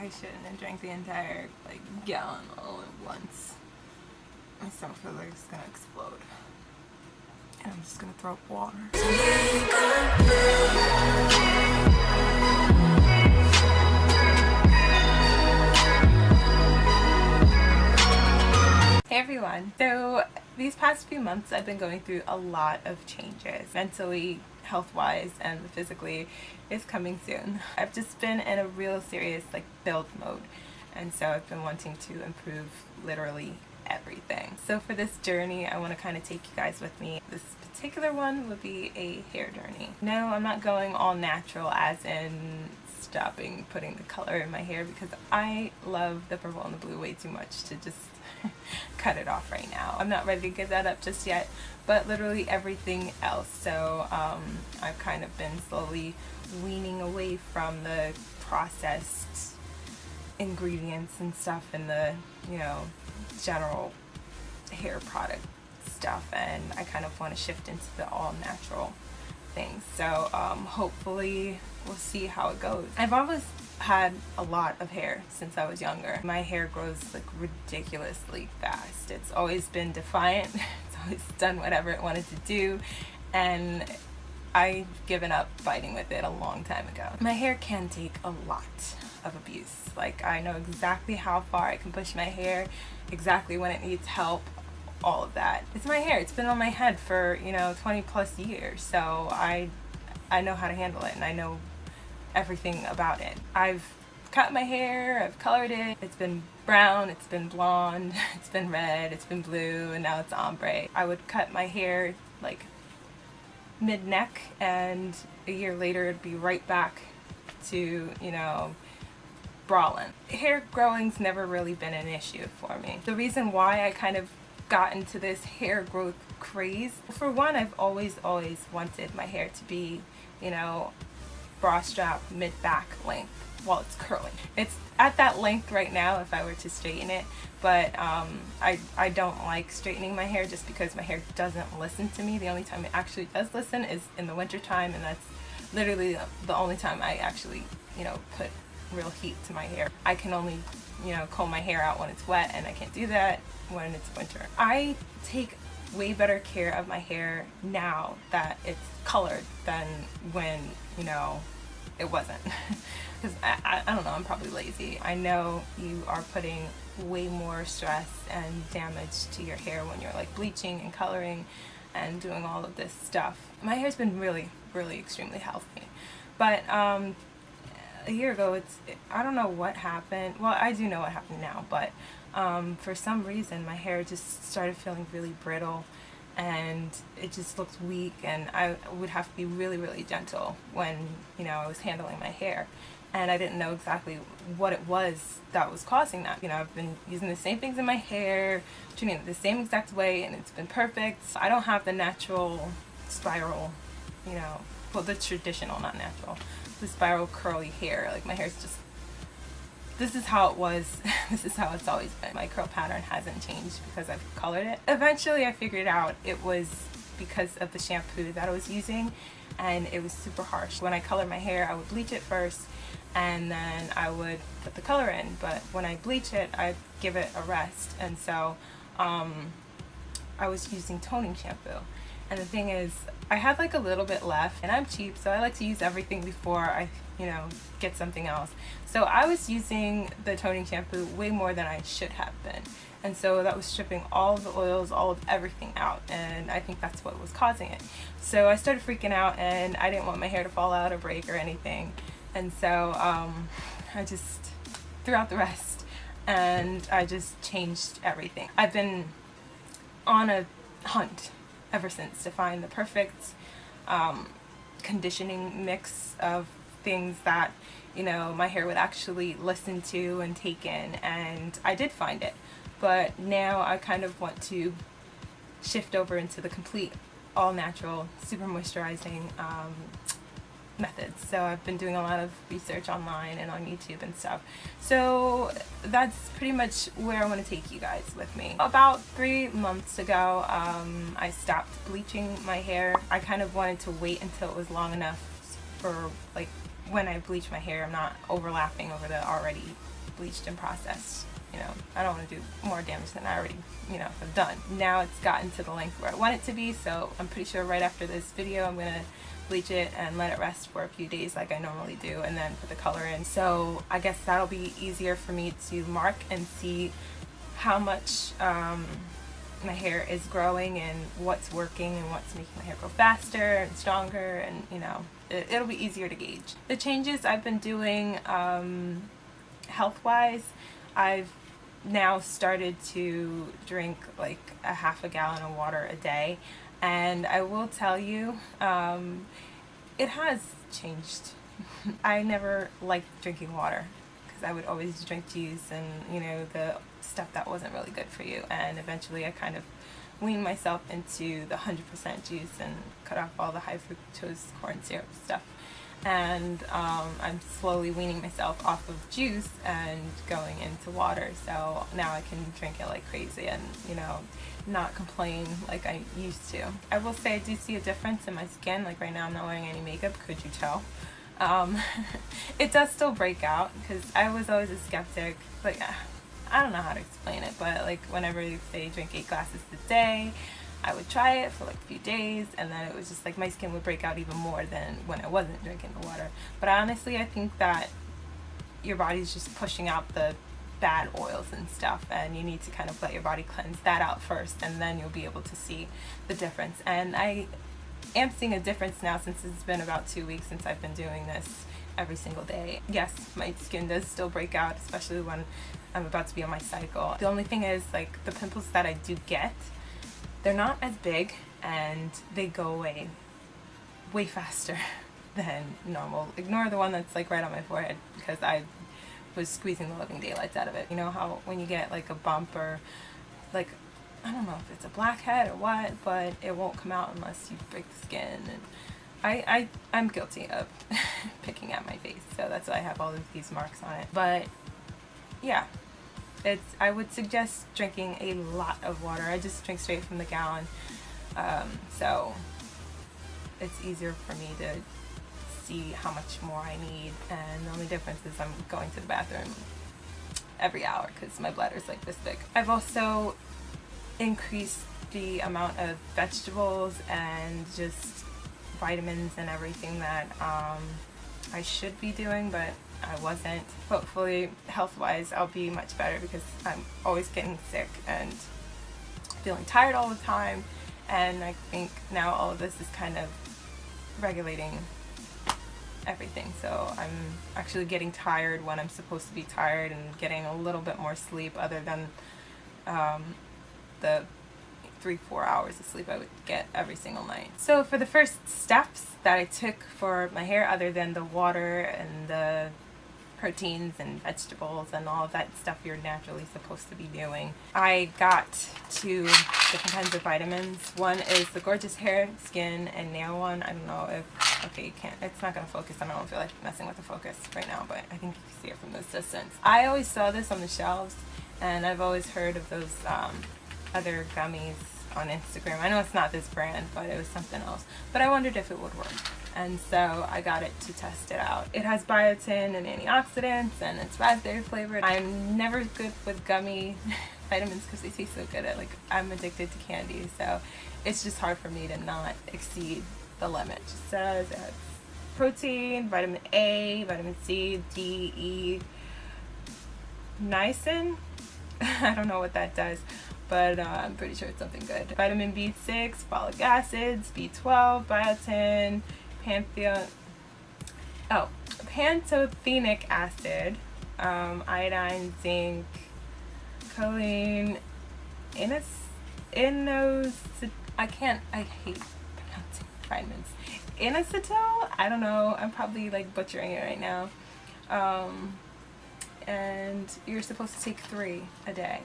I shouldn't have drank the entire like gallon all at once. My stomach feels like it's gonna explode. And I'm just gonna throw up water. Hey everyone. So these past few months I've been going through a lot of changes. Mentally, health-wise, and physically is coming soon. I've just been in a real serious like build mode. And so I've been wanting to improve literally everything. So for this journey, I want to kind of take you guys with me. This particular one would be a hair journey. No, I'm not going all natural as in stopping putting the color in my hair, because I love the purple and the blue way too much to just cut it off right now. I'm not ready to give that up just yet, but literally everything else. So I've kind of been slowly weaning away from the processed ingredients and stuff and the, you know, general hair product stuff, and I kind of want to shift into the all natural things. So hopefully we'll see how it goes. I've always had a lot of hair since I was younger. My hair grows like ridiculously fast. It's always been defiant. It's always done whatever it wanted to do, and I've given up fighting with it a long time ago. My hair can take a lot of abuse. Like, I know exactly how far I can push my hair, exactly when it needs help, all of that. It's my hair. It's been on my head for, you know, 20 plus years. So I know how to handle it, and I know everything about it. I've cut my hair, I've colored it. It's been brown, it's been blonde, it's been red, it's been blue, and now it's ombre. I would cut my hair like mid-neck, and a year later it'd be right back to, you know, brawling. Hair growing's never really been an issue for me. The reason why I kind of got into this hair growth craze, for one, I've always wanted my hair to be, you know, bra strap mid-back length while it's curling. It's at that length right now if I were to straighten it, but I don't like straightening my hair just because my hair doesn't listen to me. The only time it actually does listen is in the winter time, and that's literally the only time I actually, you know, put real heat to my hair. I can only, you know, comb my hair out when it's wet, and I can't do that when it's winter. I take way better care of my hair now that it's colored than when, you know, it wasn't. Because I don't know, I'm probably lazy. I know you are putting way more stress and damage to your hair when you're like bleaching and coloring and doing all of this stuff. My hair's been really extremely healthy, but a year ago, I don't know what happened. Well, I do know what happened now, but for some reason my hair just started feeling really brittle, and it just looked weak, and I would have to be really gentle when, you know, I was handling my hair, and I didn't know exactly what it was that was causing that. You know, I've been using the same things in my hair, treating it the same exact way, and it's been perfect. I don't have the natural spiral, you know, well, the traditional, not natural, the spiral curly hair. Like, my hair's just, this is how it was. This is how it's always been. My curl pattern hasn't changed because I've colored it. Eventually I figured out it was because of the shampoo that I was using, and it was super harsh. When I colored my hair, I would bleach it first, and then I would put the color in. But when I bleach it, I give it a rest, and so I was using toning shampoo. And the thing is, I had like a little bit left, and I'm cheap, so I like to use everything before I, you know, get something else. So I was using the toning shampoo way more than I should have been. And so that was stripping all of the oils, all of everything out, and I think that's what was causing it. So I started freaking out, and I didn't want my hair to fall out or break or anything. And so I just threw out the rest, and I just changed everything. I've been on a hunt ever since to find the perfect conditioning mix of things that, you know, my hair would actually listen to and take in, and I did find it. But now I kind of want to shift over into the complete all natural super moisturizing methods. So I've been doing a lot of research online and on YouTube and stuff. So that's pretty much where I want to take you guys with me. About 3 months ago, I stopped bleaching my hair. I kind of wanted to wait until it was long enough for like when I bleach my hair, I'm not overlapping over the already bleached and processed. You know, I don't want to do more damage than I already, you know, have done. Now it's gotten to the length where I want it to be, so I'm pretty sure right after this video I'm going to bleach it and let it rest for a few days like I normally do, and then put the color in. So I guess that'll be easier for me to mark and see how much my hair is growing and what's working and what's making my hair grow faster and stronger, and you know, it'll be easier to gauge. The changes I've been doing health-wise, I've now started to drink like a half a gallon of water a day, and I will tell you, it has changed. I never liked drinking water because I would always drink juice and, you know, the stuff that wasn't really good for you, and eventually I kind of weaned myself into the 100% juice and cut off all the high fructose corn syrup stuff. And I'm slowly weaning myself off of juice and going into water, so now I can drink it like crazy and, you know, not complain like I used to. I will say I do see a difference in my skin. Like right now I'm not wearing any makeup, could you tell? It does still break out, because I was always a skeptic. Like, I don't know how to explain it, but like whenever they say drink 8 glasses a day, I would try it for like a few days, and then it was just like my skin would break out even more than when I wasn't drinking the water. But honestly, I think that your body's just pushing out the bad oils and stuff, and you need to kind of let your body cleanse that out first, and then you'll be able to see the difference. And I am seeing a difference now, since it's been about 2 weeks since I've been doing this every single day. Yes, my skin does still break out, especially when I'm about to be on my cycle. The only thing is, like, the pimples that I do get, they're not as big and they go away way faster than normal. Ignore the one that's like right on my forehead, because I was squeezing the living daylights out of it. You know how when you get like a bump, or like, I don't know if it's a blackhead or what, but it won't come out unless you break the skin. And I'm guilty of picking at my face, so that's why I have all of these marks on it. But yeah, I would suggest drinking a lot of water. I just drink straight from the gallon, so it's easier for me to see how much more I need. And the only difference is I'm going to the bathroom every hour because my bladder's like this big. I've also increased the amount of vegetables and just vitamins and everything that I should be doing, but I wasn't. Hopefully, health-wise, I'll be much better, because I'm always getting sick and feeling tired all the time, and I think now all of this is kind of regulating everything. So I'm actually getting tired when I'm supposed to be tired, and getting a little bit more sleep, other than the 3-4 hours of sleep I would get every single night. So for the first steps that I took for my hair, other than the water and the proteins and vegetables and all of that stuff you're naturally supposed to be doing, I got 2 different kinds of vitamins. One is the Gorgeous Hair, Skin, and Nail one. I don't know if, okay, you can't, it's not going to focus. I don't feel like messing with the focus right now, but I think you can see it from this distance. I always saw this on the shelves, and I've always heard of those other gummies on Instagram. I know it's not this brand, but it was something else. But I wondered if it would work, and so I got it to test it out. It has biotin and antioxidants, and it's raspberry flavored. I'm never good with gummy vitamins because they taste so good. I'm addicted to candy, so it's just hard for me to not exceed the limit. It says it has protein, vitamin A, vitamin C, D, E, niacin. I don't know what that does, but I'm pretty sure it's something good. Vitamin B6, folic acids, B12, biotin, pantothenic acid, iodine, zinc, choline, I hate pronouncing vitamins. Inositol? I don't know, I'm probably like butchering it right now. And you're supposed to take 3 a day.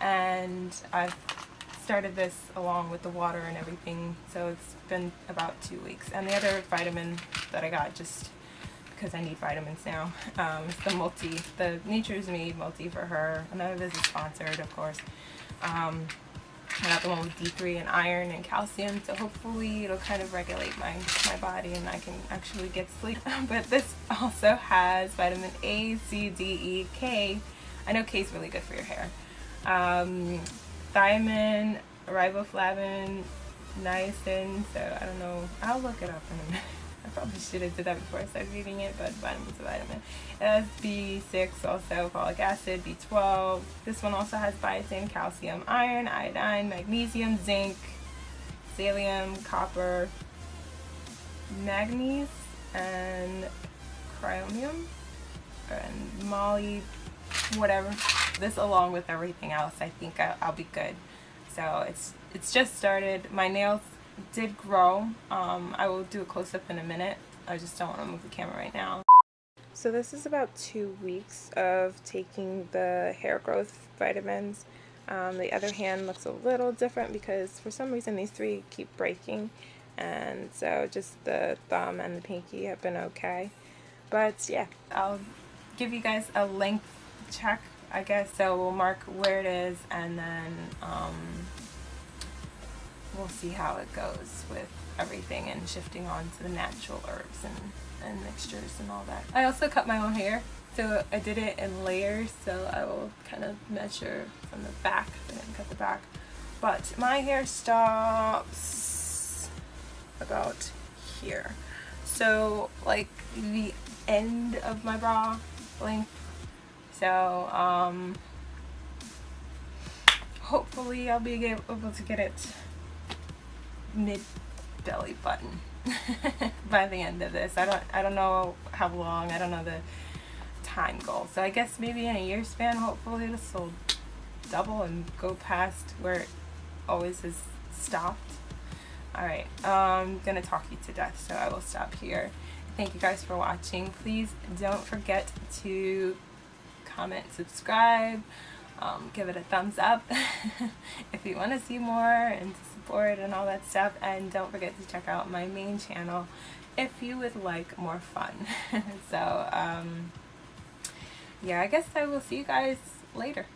And I've started this along with the water and everything, so it's been about 2 weeks. And the other vitamin that I got, just because I need vitamins now, is the Nature's Made multi for her. None of this is sponsored, of course. I got the one with D3 and iron and calcium, so hopefully it'll kind of regulate my body and I can actually get sleep. But this also has vitamin A, C, D, E, K. I know K is really good for your hair. Thiamine, riboflavin, niacin, so I don't know, I'll look it up in a minute. I probably should have did that before I started reading it, but vitamin's a vitamin. It has B6 also, folic acid, B12. This one also has biotin, calcium, iron, iodine, magnesium, zinc, thallium, copper, manganese, and chromium, and moly, whatever. This along with everything else, I think I'll be good. So it's just started. My nails did grow. I will do a close-up in a minute. I just don't want to move the camera right now. So this is about 2 weeks of taking the hair growth vitamins. The other hand looks a little different because for some reason these 3 keep breaking, and so just the thumb and the pinky have been okay. But yeah, I'll give you guys a length check, I guess. So we'll mark where it is, and then we'll see how it goes with everything and shifting on to the natural herbs and mixtures and all that. I also cut my own hair, so I did it in layers, so I will kind of measure from the back. I didn't cut the back, but my hair stops about here, so like the end of my bra length. So hopefully I'll be able to get it mid belly button by the end of this. I don't know how long, I don't know the time goal, so I guess maybe in a year span hopefully this will double and go past where it always has stopped. Alright, I'm gonna talk you to death, so I will stop here. Thank you guys for watching. Please don't forget to comment, subscribe, give it a thumbs up if you want to see more and to support and all that stuff, and don't forget to check out my main channel if you would like more fun. So yeah, I guess I will see you guys later.